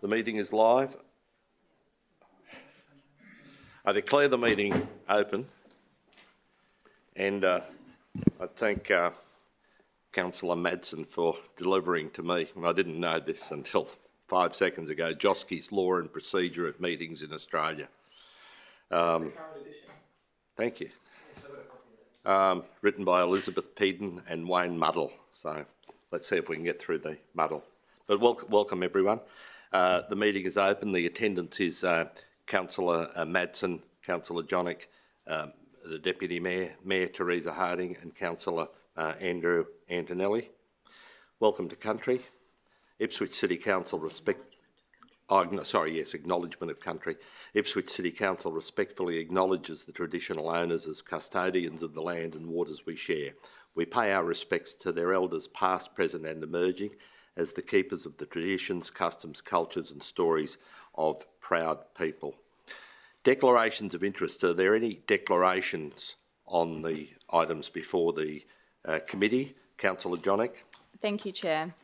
The meeting is live. I declare the meeting open, and I thank Councillor Madsen for delivering to me, and I didn't know this until 5 seconds ago, Joski's Law and Procedure at Meetings in Australia. Thank you. Written by Elizabeth Peden and Wayne Muddle. So let's see if we can get through the muddle. But welcome everyone. The meeting is open. The attendance is Councillor Madsen, Councillor Jonik, the Deputy Mayor, Mayor Teresa Harding and Councillor Andrew Antonelli. Welcome to country. Ipswich City Council acknowledgement of country. Ipswich City Council respectfully acknowledges the traditional owners as custodians of the land and waters we share. We pay our respects to their elders past, present and emerging as the keepers of the traditions, customs, cultures and stories of proud people. Declarations of interest. Are there any declarations on the items before the committee? Councillor Jonik. Thank you, Chair.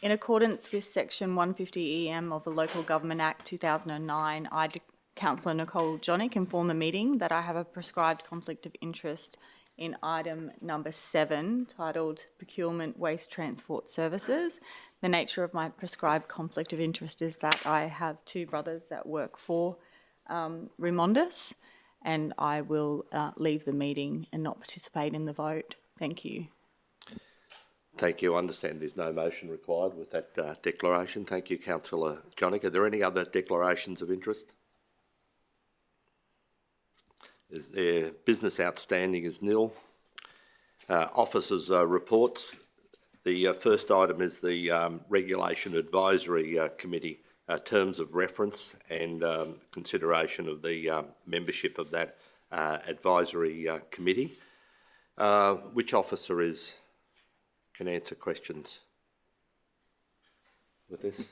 In accordance with Section 150 EM of the Local Government Act 2009, I, Councillor Nicole Jonik, inform the meeting that I have a prescribed conflict of interest in item number 7, titled Procurement Waste Transport Services. The nature of my prescribed conflict of interest is that I have 2 brothers that work for Remondis, and I will leave the meeting and not participate in the vote. Thank you. Thank you. I understand there's no motion required with that declaration. Thank you, Councillor Jonik. Are there any other declarations of interest? Is there business outstanding is nil? Officers' reports. The first item is the Regulation Advisory Committee terms of reference and consideration of the membership of that advisory committee. Which officer can answer questions with this?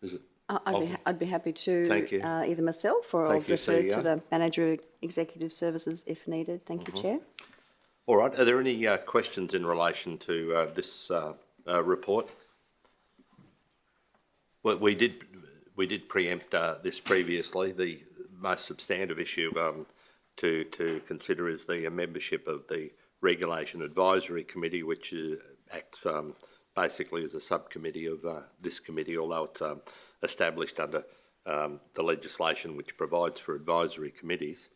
Is it? I'd be happy to. Thank you. Either myself or I'll defer to the Manager of Executive Services if needed. Thank you, Chair. All right. Are there any questions in relation to this report? Well, we did preempt this previously. The most substantive issue to consider is the membership of the Regulation Advisory Committee, which acts basically as a subcommittee of this committee, although it's established under the legislation which provides for advisory committees.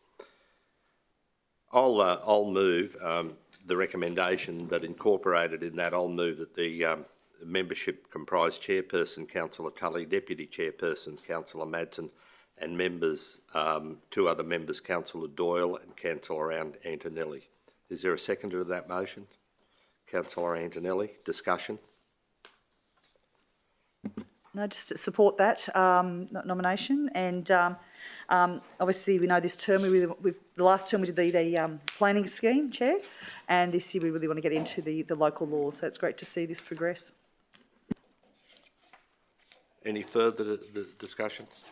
I'll move the recommendation that incorporated in that. I'll move that the membership comprise Chairperson Councillor Tully, Deputy Chairperson Councillor Madsen, and members, 2 other members, Councillor Doyle and Councillor Antonelli. Is there a seconder to that motion? Councillor Antonelli. Discussion? No, just to support that nomination. And obviously we know this term, the last term we did the planning scheme, Chair, and this year we really want to get into the local law, so it's great to see this progress. Any further discussions?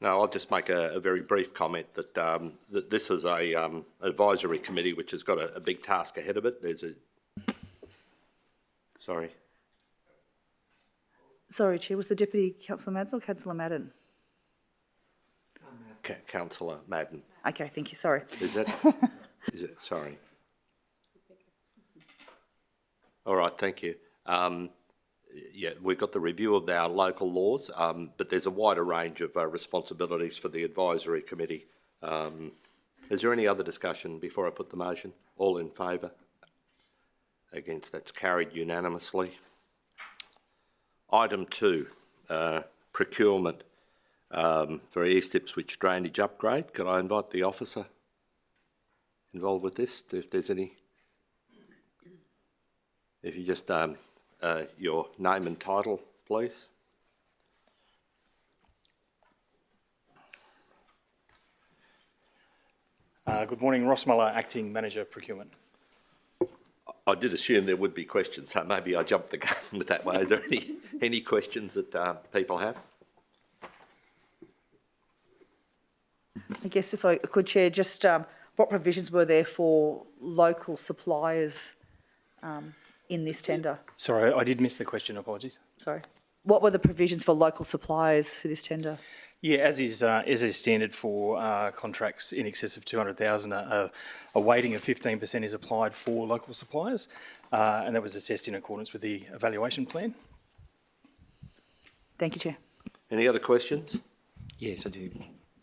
No, I'll just make a very brief comment that that this is a advisory committee which has got a big task ahead of it. Sorry, Chair, was the Deputy Councillor Madsen or Councillor Madden? Councillor Madden. Okay, thank you, sorry. Is it? Sorry. All right, thank you. Yeah, we've got the review of our local laws, but there's a wider range of responsibilities for the advisory committee. Is there any other discussion before I put the motion? All in favour? Against? That's carried unanimously. Item 2, procurement for East Ipswich drainage upgrade. Could I invite the officer involved with this, if there's any? If you just your name and title, please. Good morning, Ross Muller, Acting Manager Procurement. I did assume there would be questions, so maybe I jumped the gun with that way. Are there any questions that people have? I guess if I could, Chair, just what provisions were there for local suppliers in this tender? Sorry, I did miss the question, apologies. Sorry. What were the provisions for local suppliers for this tender? Yeah, as is standard for contracts in excess of 200,000, a weighting of 15% is applied for local suppliers, and that was assessed in accordance with the evaluation plan. Thank you, Chair. Any other questions? Yes, I do.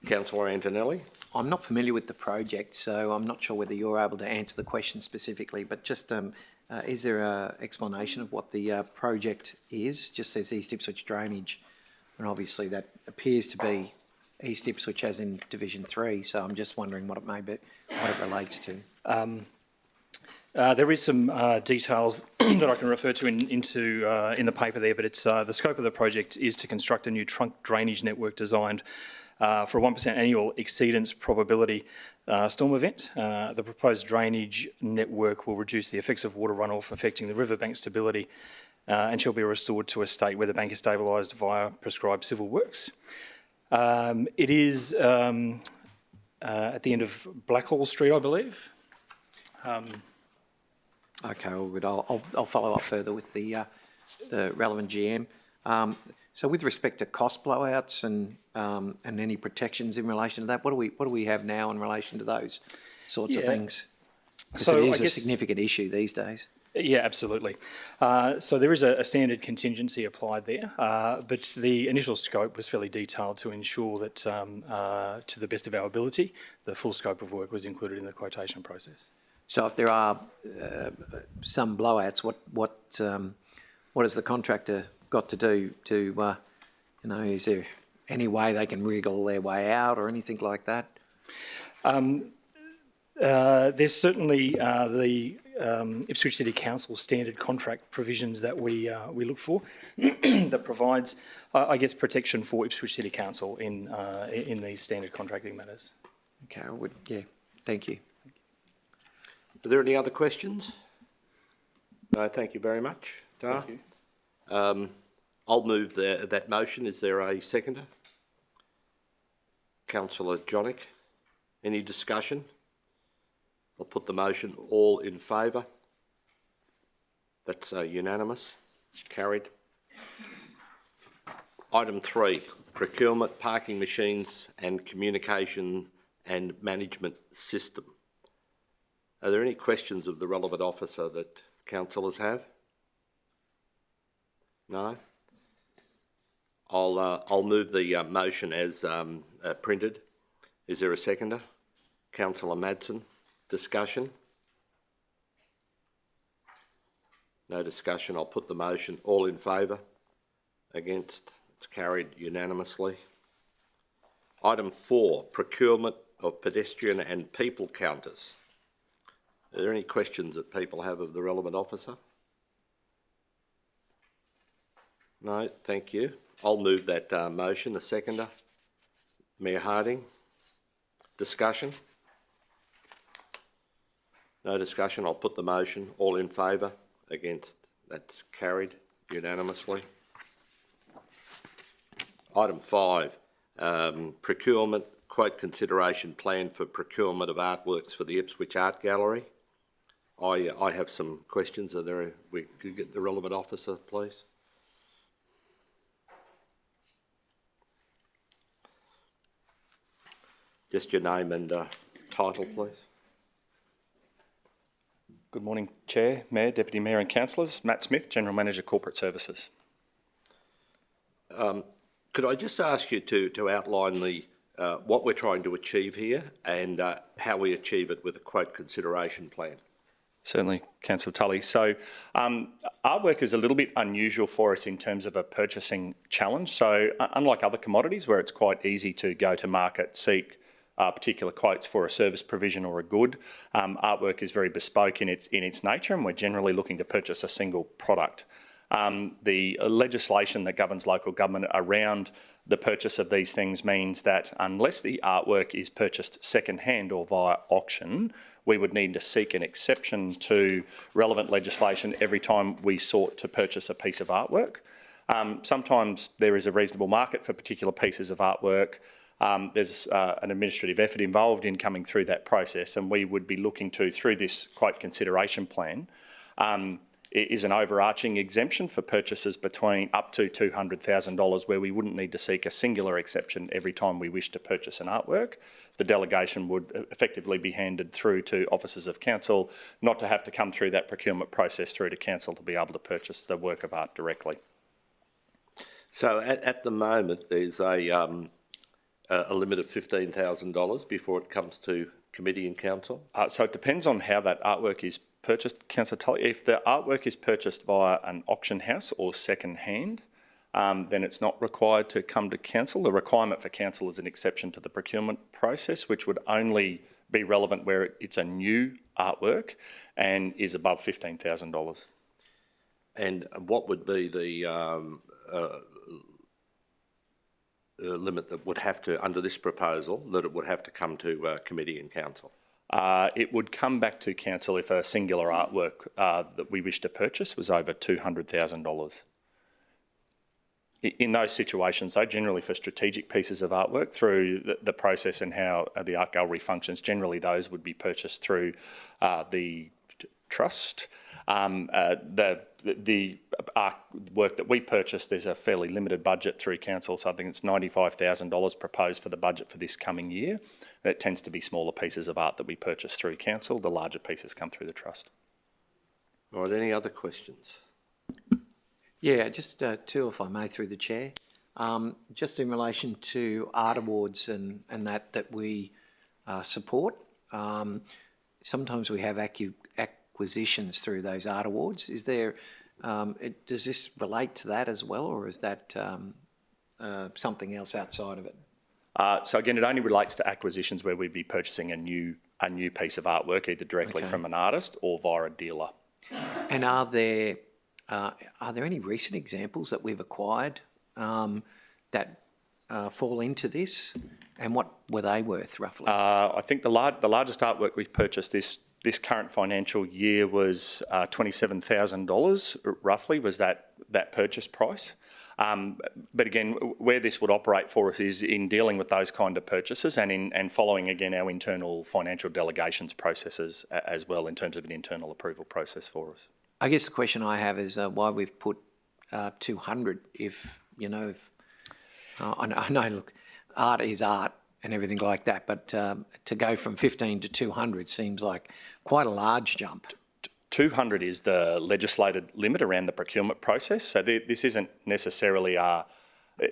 Councillor Antonelli? I'm not familiar with the project, so I'm not sure whether you're able to answer the question specifically, but just is there an explanation of what the project is? Just says East Ipswich Drainage, and obviously that appears to be East Ipswich as in Division 3, so I'm just wondering what it may be, what it relates to. There is some details that I can refer to in the paper there, but it's the scope of the project is to construct a new trunk drainage network designed for a 1% annual exceedance probability storm event. The proposed drainage network will reduce the effects of water runoff affecting the riverbank stability and shall be restored to a state where the bank is stabilised via prescribed civil works. It is at the end of Blackhall Street, I believe. Okay, well, good. I'll follow up further with the relevant GM. So with respect to cost blowouts and any protections in relation to that, what do we have now in relation to those sorts of things? Because So it is I a guess- significant issue these days. Yeah, absolutely. So there is a standard contingency applied there, but the initial scope was fairly detailed to ensure that, to the best of our ability, the full scope of work was included in the quotation process. So if there are some blowouts, what has the contractor got to do to, is there any way they can wriggle their way out or anything like that? There's certainly the Ipswich City Council standard contract provisions that we look for that provides, I guess, protection for Ipswich City Council in these standard contracting matters. Okay, yeah, thank you. Are there any other questions? No, thank you very much. Thank you. I'll move that motion. Is there a seconder? Councillor Jonik. Any discussion? I'll put the motion. All in favour? That's unanimous. Carried. Item 3, procurement, parking machines and communication and management system. Are there any questions of the relevant officer that councillors have? No? I'll move the motion as printed. Is there a seconder? Councillor Madsen. Discussion? No discussion. I'll put the motion. All in favour? Against? It's carried unanimously. Item 4, procurement of pedestrian and people counters. Are there any questions that people have of the relevant officer? No, thank you. I'll move that motion. The seconder, Mayor Harding. Discussion? No discussion. I'll put the motion. All in favour? Against? That's carried unanimously. Item 5, procurement, quote consideration plan for procurement of artworks for the Ipswich Art Gallery. I have some questions. We could get the relevant officer, please. Just your name and title, please. Good morning, Chair, Mayor, Deputy Mayor and Councillors. Matt Smith, General Manager, Corporate Services. Could I just ask you to outline what we're trying to achieve here and how we achieve it with a quote consideration plan? Certainly, Councillor Tully. So artwork is a little bit unusual for us in terms of a purchasing challenge. So unlike other commodities where it's quite easy to go to market, seek particular quotes for a service provision or a good, artwork is very bespoke in its nature, and we're generally looking to purchase a single product. The legislation that governs local government around the purchase of these things means that unless the artwork is purchased second-hand or via auction, we would need to seek an exception to relevant legislation every time we sought to purchase a piece of artwork. Sometimes there is a reasonable market for particular pieces of artwork. There's an administrative effort involved in coming through that process, and we would be looking to, through this quote consideration plan, is an overarching exemption for purchases between up to $200,000, where we wouldn't need to seek a singular exception every time we wish to purchase an artwork. The delegation would effectively be handed through to officers of council, not to have to come through that procurement process through to council to be able to purchase the work of art directly. So at the moment, there's a limit of $15,000 before it comes to committee and council? So it depends on how that artwork is purchased, Councillor Tully. If the artwork is purchased via an auction house or second hand, then it's not required to come to council. The requirement for council is an exception to the procurement process, which would only be relevant where it's a new artwork and is above $15,000. And what would be the limit that would have to, under this proposal, that it would have to come to committee and council? It would come back to council if a singular artwork that we wish to purchase was over $200,000. In those situations, though, generally for strategic pieces of artwork, through the process and how the art gallery functions, generally those would be purchased through the trust. The art work that we purchased, there's a fairly limited budget through council, so I think it's $95,000 proposed for the budget for this coming year. That tends to be smaller pieces of art that we purchase through council. The larger pieces come through the trust. All right, any other questions? Yeah, just two, if I may, through the chair. Just in relation to art awards and that we support. Sometimes we have acquisitions through those art awards. Is there? Does this relate to that as well, or is that something else outside of it? So again, it only relates to acquisitions where we'd be purchasing a new piece of artwork, either directly from an artist or via a dealer. And are there any recent examples that we've acquired that fall into this? And what were they worth roughly? I think the largest artwork we've purchased this current financial year was $27,000 roughly was that purchase price. But again, where this would operate for us is in dealing with those kind of purchases and following again our internal financial delegations processes as well in terms of an internal approval process for us. I guess the question I have is why we've put 200 I know, look, art is art and everything like that, but to go from 15 to 200 seems like quite a large jump. 200 is the legislated limit around the procurement process. So this isn't necessarily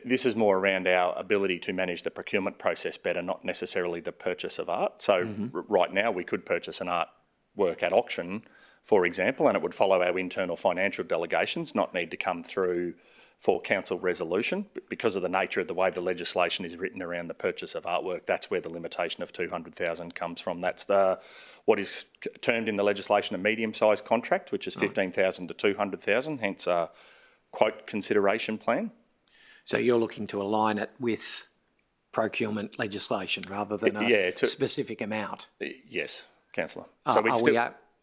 this is more around our ability to manage the procurement process better, not necessarily the purchase of art. So right now we could purchase an artwork at auction, for example, and it would follow our internal financial delegations, not need to come through for council resolution. Because of the nature of the way the legislation is written around the purchase of artwork, that's where the limitation of 200,000 comes from. That's what is termed in the legislation a medium-sized contract, which is 15,000 to 200,000, hence a quote consideration plan. So you're looking to align it with procurement legislation rather than a specific amount? Yes, councillor. So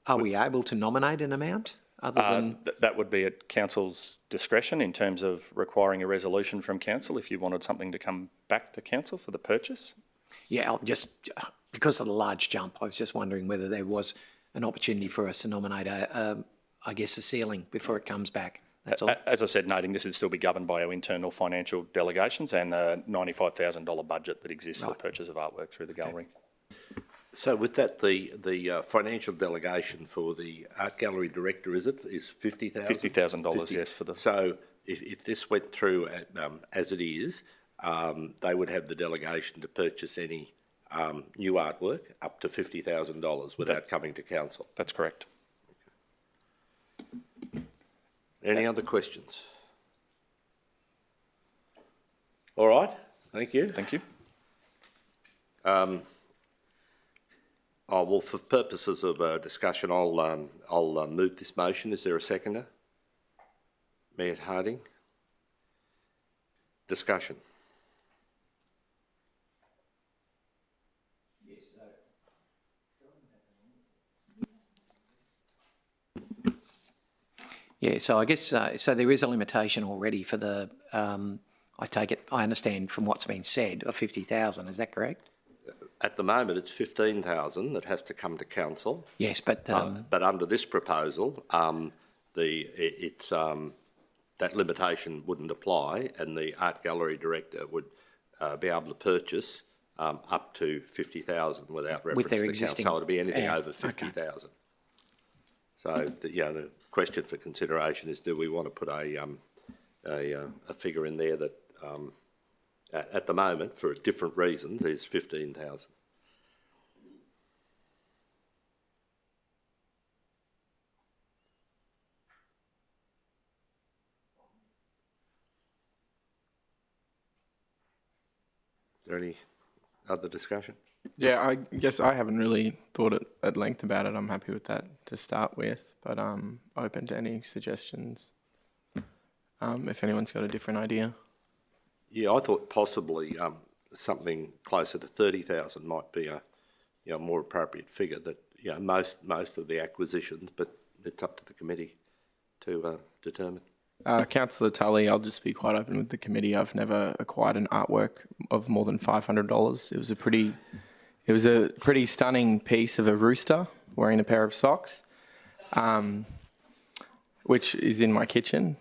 are we able to nominate an amount? Other than that would be at council's discretion in terms of requiring a resolution from council if you wanted something to come back to council for the purchase. Yeah, just because of the large jump, I was just wondering whether there was an opportunity for us to nominate a ceiling before it comes back. That's all. As I said, noting this would still be governed by our internal financial delegations and the $95,000 budget that exists for the purchase of artwork through the gallery. So with that, the financial delegation for the art gallery director, is $50,000? $50,000, yes. So if this went through as it is, they would have the delegation to purchase any new artwork up to $50,000 without coming to council. That's correct. Any other questions? All right, thank you. Thank you. Well, for purposes of discussion, I'll move this motion. Is there a seconder? Mayor Harding. Discussion. Yes. Yeah. So I guess so. There is a limitation already for the. I understand from what's been said of 50,000. Is that correct? At the moment, it's 15,000 that has to come to council. Yes, but under this proposal, that limitation wouldn't apply, and the art gallery director would be able to purchase up to 50,000 without reference their to existing- council. It'd be anything yeah, over okay. 50,000. So the question for consideration is: do we want to put a figure in there that, at the moment, for different reasons, is 15,000? Is there any other discussion? Yeah, I guess I haven't really thought at length about it. I'm happy with that to start with, but I'm open to any suggestions if anyone's got a different idea. Yeah, I thought possibly something closer to 30,000 might be a more appropriate figure. That most of the acquisitions, but it's up to the committee to determine. Councillor Tully, I'll just be quite open with the committee. I've never acquired an artwork of more than $500. It was a pretty stunning piece of a rooster wearing a pair of socks, which is in my kitchen,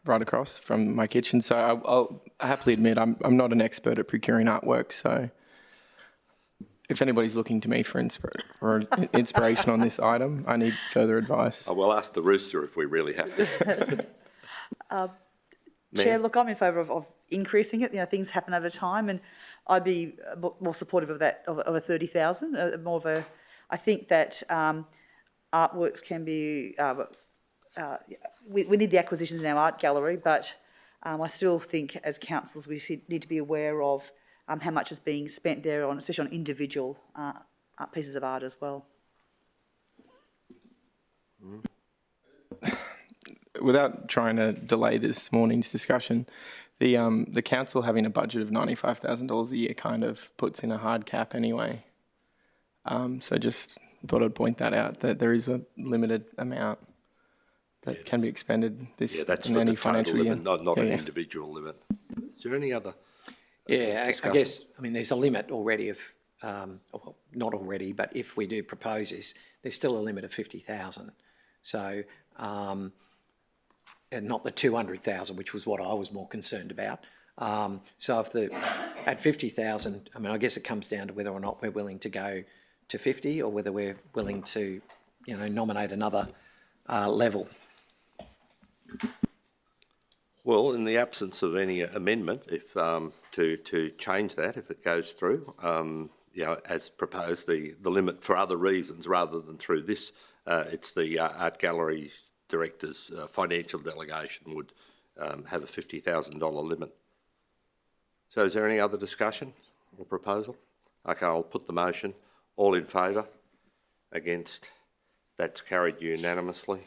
right across from my kitchen. So I'll happily admit I'm not an expert at procuring artwork. So if anybody's looking to me for inspiration on this item, I need further advice. I will ask the rooster if we really have to. Chair, look, I'm in favour of increasing it. Things happen over time, and I'd be more supportive of that, of a 30,000. More of a, I think that artworks can be. We need the acquisitions in our art gallery, but I still think as councillors we need to be aware of how much is being spent there on, especially on individual pieces of art as well. Without trying to delay this morning's discussion, the council having a budget of $95,000 a year kind of puts in a hard cap anyway. So just thought I'd point that out, that there is a limited amount that can be expended That's in for any the financial total year. limit, not an individual limit. Is there any other? Yeah, I guess, there's a limit already of, well, not already, but if we do propose this, there's still a limit of 50,000. So, and not the 200,000, which was what I was more concerned about. So if at 50,000, I guess it comes down to whether or not we're willing to go to 50 or whether we're willing to, nominate another level. Well, in the absence of any amendment, if to change that, if it goes through, as proposed, the limit for other reasons rather than through this, it's the art gallery director's financial delegation would have a $50,000 limit. So is there any other discussion or proposal? Okay, I'll put the motion. All in favour? Against? That's carried unanimously.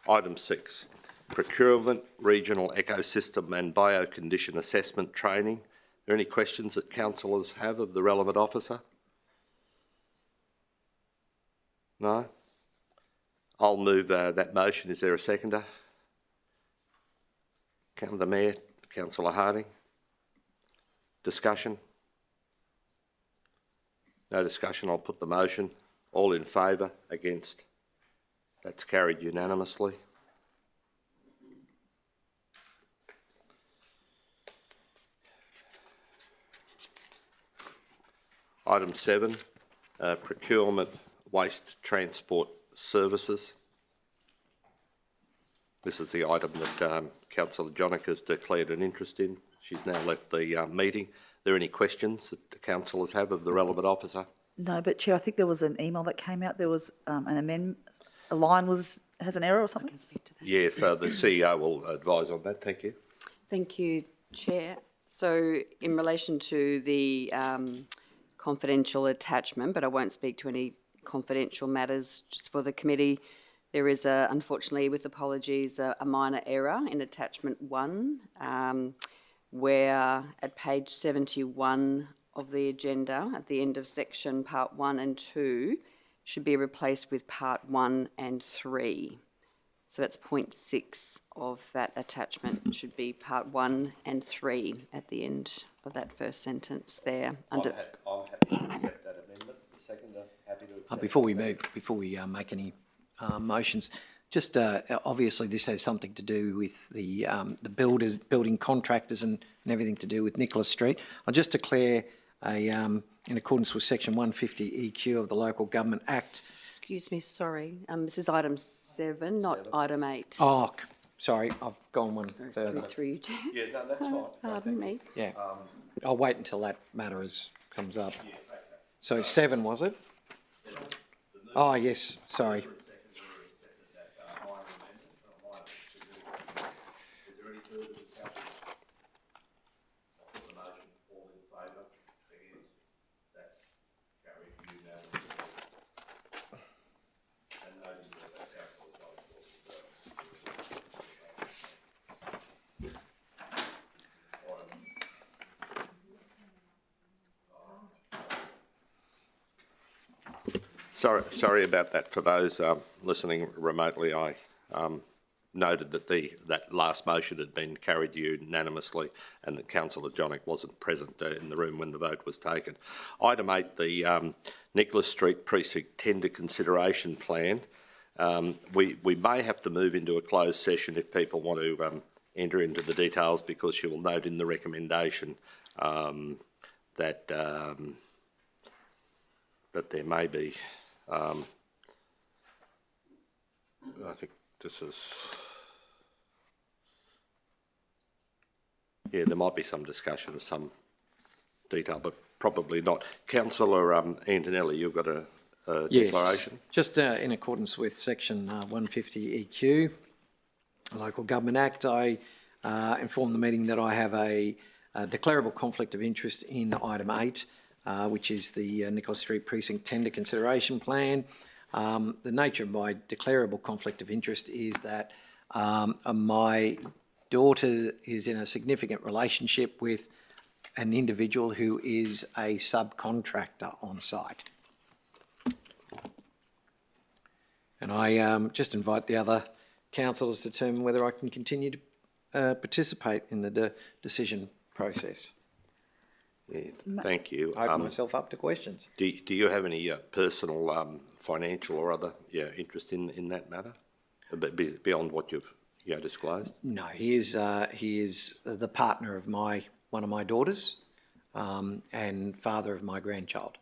Item 6, procurement, regional ecosystem and biocondition assessment training. Are there any questions that councillors have of the relevant officer? No? I'll move that motion. Is there a seconder? The Mayor, Councillor Harding. Discussion? No discussion. I'll put the motion. All in favour? Against? That's carried unanimously. Item 7, procurement, waste transport services. This is the item that Councillor Jonica has declared an interest in. She's now left the meeting. Are there any questions that the councillors have of the relevant officer? No, but Chair, I think there was an email that came out. There was an amendment. A line has an error or something. I can speak to that. Yes, the CEO will advise on that. Thank you. Thank you, Chair. So in relation to the confidential attachment, but I won't speak to any confidential matters, just for the committee, there is unfortunately, with apologies, a minor error in attachment 1, where at page 71 of the agenda, at the end of section part 1 and 2, should be replaced with part 1 and 3. So that's point 6 of that attachment. It should be part 1 and 3 at the end of that first sentence there. I'm happy to accept that amendment. The seconder, happy to accept Before we make any motions, Just obviously this has something to do with the builders, building contractors and everything to do with Nicholas Street. I'll just declare in accordance with section 150 EQ of the Local Government Act. Excuse me, sorry. This is item 7, not item 8. Oh, sorry, I've gone one further. Through you, Chair. Yeah, no, that's fine. Pardon me. Yeah, I'll wait until that matter comes up. So 7, was it? Oh, yes, sorry. Sorry about that. For those listening remotely, I noted that that last motion had been carried unanimously and that Councillor Jonik wasn't present in the room when the vote was taken. Item 8, the Nicholas Street Precinct Tender Consideration Plan. We may have to move into a closed session if people want to enter into the details, because you will note in the recommendation that there may be, I think this is, yeah, there might be some discussion of some detail, but probably not. Councillor Antonelli, you've got a declaration? Yes, just in accordance with section 150 EQ, Local Government Act, I inform the meeting that I have a declarable conflict of interest in item 8, which is the Nicholas Street Precinct Tender Consideration Plan. The nature of my declarable conflict of interest is that my daughter is in a significant relationship with an individual who is a subcontractor on site. And I just invite the other councillors to determine whether I can continue to participate in the decision process. Yeah, thank you. Open myself up to questions. Do you have any personal, financial or other interest in that matter, beyond what you've disclosed? No, he is the partner of one of my daughters and father of my grandchild.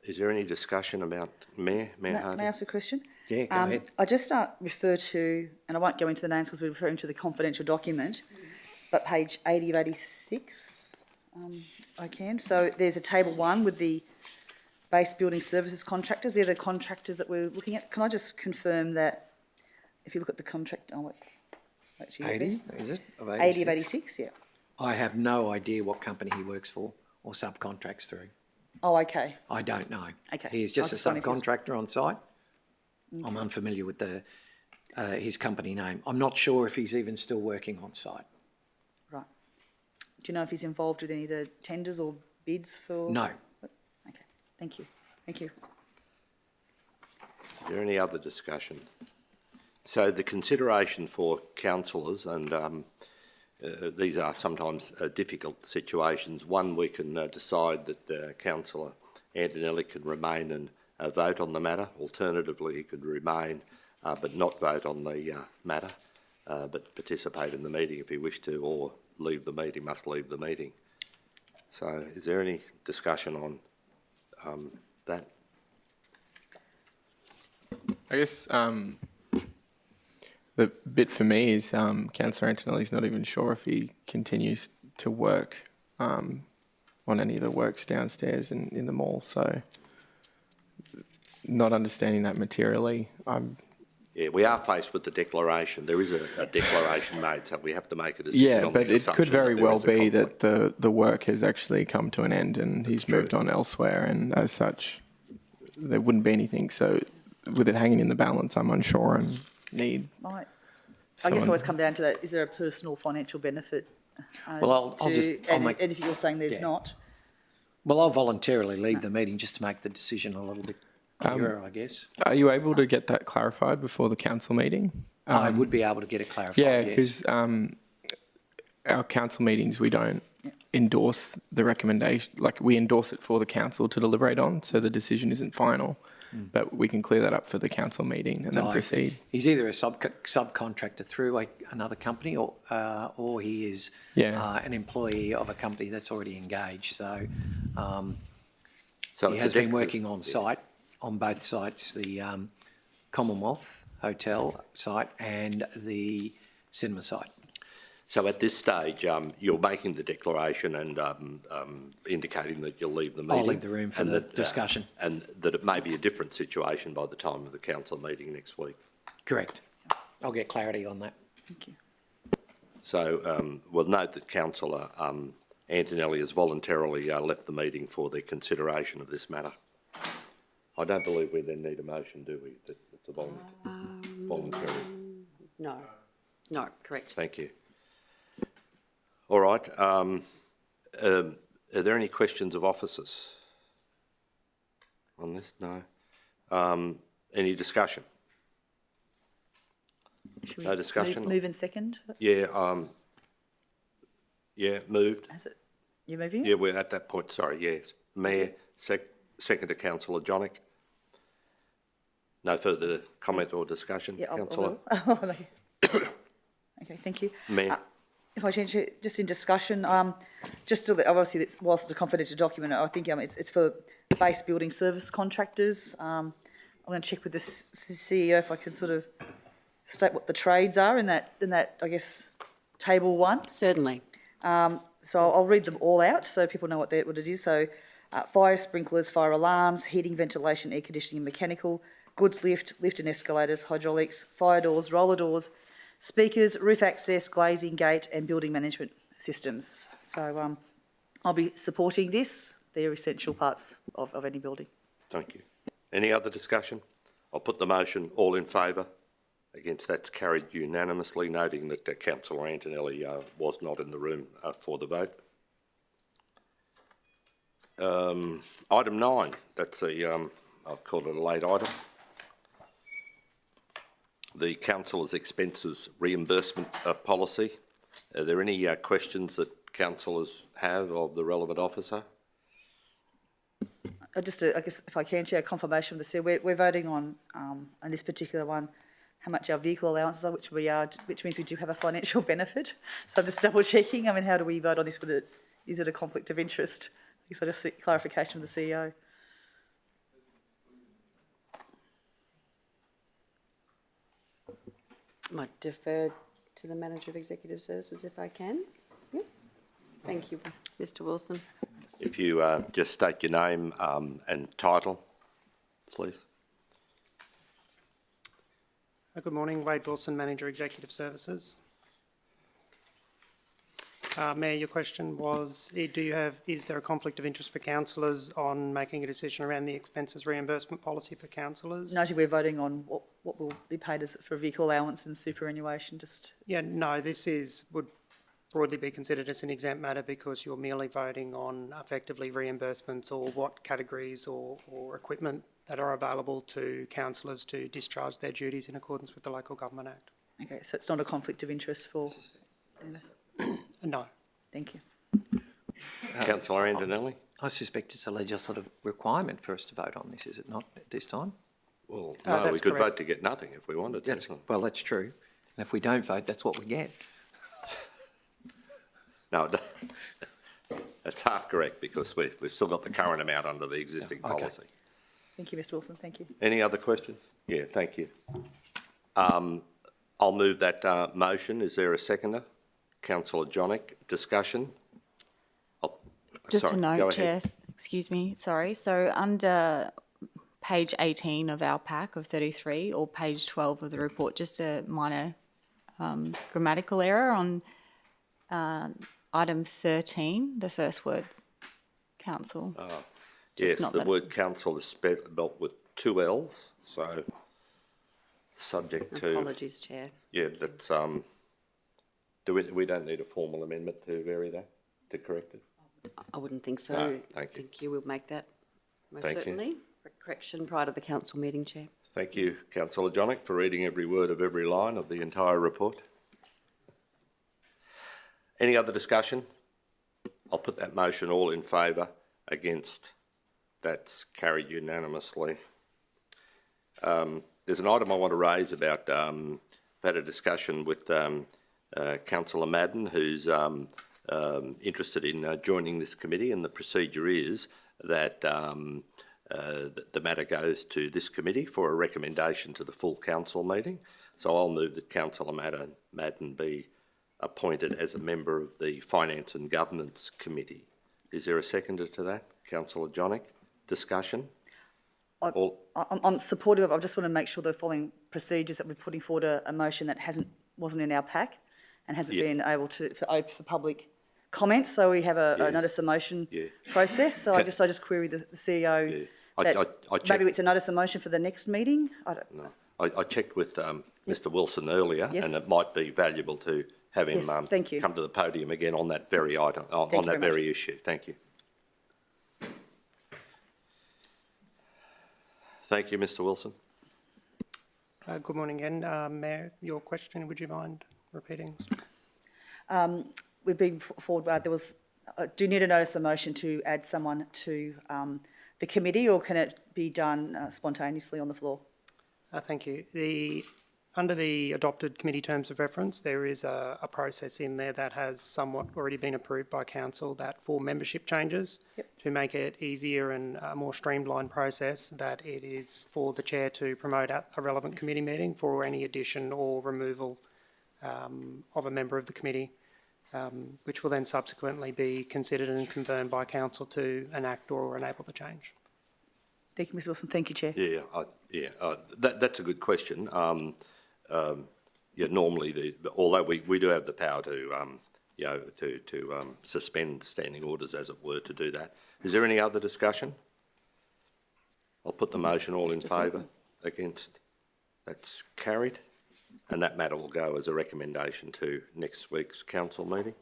Is there any discussion about Mayor Hardy? May I ask a question? Yeah, go ahead. I just refer to, and I won't go into the names because we're referring to the confidential document, but page 80 of 86, I can. So there's a table 1 with the base building services contractors. They're the contractors that we're looking at. Can I just confirm that if you look at the contract, actually 80, is it? Of 80 of 86, yeah. I have no idea what company he works for or subcontracts through. Oh, okay. I don't know. Okay. He is just I a was wondering if he's- subcontractor on site. Okay. I'm unfamiliar with his company name. I'm not sure if he's even still working on site. Right. Do you know if he's involved with any of the tenders or bids for? No. Okay, thank you. Thank you. Is there any other discussion? So the consideration for councillors, and these are sometimes difficult situations. One, we can decide that Councillor Antonelli can remain and vote on the matter. Alternatively, he could remain but not vote on the matter, but participate in the meeting if he wished to, or leave the meeting, must leave the meeting. So is there any discussion on that? I guess the bit for me is Councillor Antonelli's not even sure if he continues to work on any of the works downstairs in the mall. So not understanding that materially, Yeah, we are faced with the declaration. There is a declaration made, so we have to make a decision. yeah, on but the it could assumption very that there well is a be conflict. that the work has actually come to an end and he's moved on elsewhere, and as such, there wouldn't be anything. So with it hanging in the balance, I'm unsure and need. I guess someone- I always come down to that, is there a personal financial benefit? Well, I'll make- and if you're saying there's Yeah. not, Well, I'll voluntarily leave the meeting just to make the decision a little bit clearer, I guess. Are you able to get that clarified before the council meeting? I would be able to get it clarified, Yeah, yes. because our council meetings, we don't endorse the recommendation, like we endorse it for the council to deliberate on, so the decision isn't final. but we can clear that up for the council meeting and then proceed. He's either a subcontractor through another company or he is an employee of a company that's already engaged. So he has been working on site, on both sites, the Commonwealth Hotel site and the cinema site. So at this stage, you're making the declaration and indicating that you'll leave the meeting. I'll leave the room for the discussion. And that it may be a different situation by the time of the council meeting next week. Correct. I'll get clarity on that. Thank you. So we'll note that Councillor Antonelli has voluntarily left the meeting for the consideration of this matter. I don't believe we then need a motion, do we? It's a voluntary. No, correct. Thank you. All right. Are there any questions of officers on this? No. Any discussion? Should we No discussion? Move in second? Yeah. Yeah, moved. Has it? You moving? Yeah, we're at that point. Sorry, yes. Mayor, second to Councillor Johnnick. No further comment or discussion, Yeah, Councillor? Okay, thank you. Mayor. If I change it, just in discussion, just to, obviously, whilst it's a confidential document, I think it's for base building service contractors. I'm going to check with the CEO if I can sort of state what the trades are in that, I guess, table 1. Certainly. So I'll read them all out so people know what it is. So fire sprinklers, fire alarms, heating, ventilation, air conditioning and mechanical, goods lift, lift and escalators, hydraulics, fire doors, roller doors, speakers, roof access, glazing, gate and building management systems. So I'll be supporting this. They're essential parts of any building. Thank you. Any other discussion? I'll put the motion. All in favour? Against, that's carried unanimously, noting that Councillor Antonelli was not in the room for the vote. Item 9, that's I'll call it a late item. The Councillor's expenses reimbursement policy. Are there any questions that councillors have of the relevant officer? I guess if I can, Chair, confirmation of the CEO. We're voting on this particular one, how much our vehicle allowances are, which means we do have a financial benefit. So I'm just double checking. I mean, how do we vote on this? Is it a conflict of interest? I guess I just seek clarification from the CEO. Might defer to the Manager of Executive Services if I can. Yep. Thank you, Mr. Wilson. If you just state your name and title, please. Good morning, Wade Wilson, Manager Executive Services. Mayor, your question was, is there a conflict of interest for councillors on making a decision around the expenses reimbursement policy for councillors? Noting we're voting on what will be paid as for vehicle allowance and superannuation. Yeah, no, this would broadly be considered as an exempt matter because you're merely voting on effectively reimbursements or what categories or equipment that are available to councillors to discharge their duties in accordance with the Local Government Act. Okay, so it's not a conflict of interest for... No. Thank you. Councillor Antonelli? I suspect it's a legislative requirement for us to vote on this, is it not, at this time? Well, no, we could correct. vote to get nothing if we wanted to. Well, that's true. And if we don't vote, that's what we get. No, that's half correct because we've still got the current amount under the existing policy. Thank you, Mr. Wilson. Thank you. Any other questions? Yeah, thank you. I'll move that motion. Is there a seconder? Councillor Johnnick, discussion? Just sorry, a go note, ahead. Chair, excuse me, sorry. So under page 18 of our pack of 33 or page 12 of the report, just a minor grammatical error on item 13, the first word, council. Yes, not the that- word council is spelled with 2 L's, so subject to... Apologies, Chair. Yeah, that's... we don't need a formal amendment to vary that, to correct it? I wouldn't think so. No, thank you. Thank you. We'll make that most Thank you. certainly. Correction prior to the council meeting, Chair. Thank you, Councillor Johnnick, for reading every word of every line of the entire report. Any other discussion? I'll put that motion. All in favour, against, that's carried unanimously. There's an item I want to raise about, had a discussion with Councillor Madden, who's interested in joining this committee, and the procedure is that the matter goes to this committee for a recommendation to the full council meeting. So I'll move that Councillor Madden be appointed as a member of the Finance and Governance Committee. Is there a seconder to that? Councillor Johnnick? Discussion? I'm supportive of, I just want to make sure the following procedures that we're putting forward a motion that wasn't in our pack and hasn't been able to, for public comment. So we have a notice of motion process. So I just query the CEO that maybe it's a notice of motion for the next meeting. I don't know. I checked with Mr Wilson earlier, and it might be valuable to have him come to the podium again on that very item, on that very issue. Thank you. Thank you, Mr Wilson. Good morning again. Mayor, your question, would you mind repeating? We've been forward, do you need a notice of motion to add someone to the committee, or can it be done spontaneously on the floor? Thank you. Under the adopted committee terms of reference, there is a process in there that has somewhat already been approved by council that for membership changes, to make it easier and a more streamlined process, that it is for the chair to promote at a relevant committee meeting for any addition or removal of a member of the committee, which will then subsequently be considered and confirmed by council to enact or enable the change. Thank you, Mr Wilson. Thank you, Chair. That's a good question. Normally, although we do have the power to suspend standing orders, as it were, to do that. Is there any other discussion? I'll put the motion. All in favour? Against? That's carried. And that matter will go as a recommendation to next week's council meeting.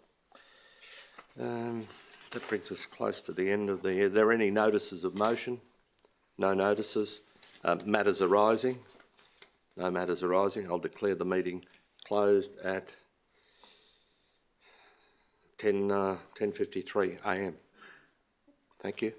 That brings us close to the end of the... Are there any notices of motion? No notices. Matters arising? No matters arising. I'll declare the meeting closed at 10:53 a.m. Thank you.